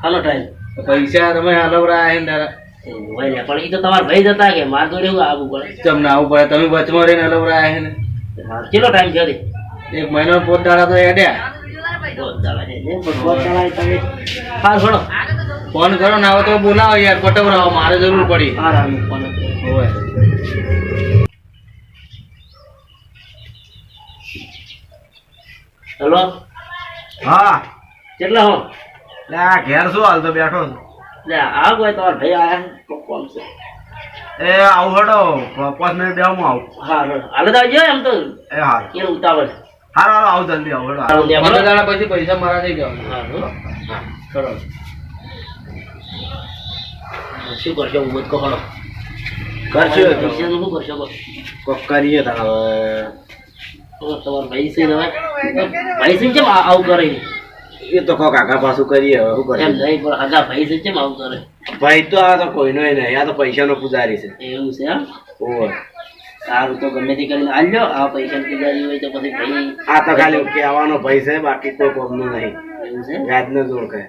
હાલો time પૈસા તમે હલવરા હે ને તારા પણ એ તો તમારા ભાઈ જતા કે માર તો એવું આવવું પડે ચમ ના આવું પડે તમે વચમાં રહીને હલવરા હે ને કેટલો ટાઈમ થયો એક મહિનો પોત દાડા તો એડ્યા ફોન કરો ને આવે તો બોલાવો યાર પટવરાવો મારે જરૂર પડી હોય હેલો હા કેટલા હો લે આ ઘેર શું હાલ તો બેઠો છું લે આ કોઈ તમારા ભાઈ આયા કોણ છે એ આવું હડો 5 મિનિટ બેહું આવું હા હાલે તો આવજો એમ તો એ હાલ એ ઉતાવળ હાલો હાલો આવું જલ્દી આવું હડો પંદર દાડા પછી પૈસા મારા થઈ ગયા કરો શું કરશો ઉમદ કહો કરશો શું કરશો કોક કરીએ તાર તમારા ભાઈ છે ને ભાઈ છે કેમ આવું કરે એ તો કોક આગા પાછું કરીએ હવે શું એમ કરીએ નહીં પણ આગા ભાઈ છે કેમ આવું કરે ભાઈ તો આ તો કોઈનો નહીં આ તો પૈસાનો પૂજારી છે એવું છે એમ ઓય સારું તો ગમે તે કરીને આલજો આ પૈસા પૂજારી હોય તો પછી ભાઈ આ તો ખાલી કહેવાનો ભાઈ છે બાકી કોઈ કોમનું નહીં એવું છે વ્યાજ ન જોડ કહે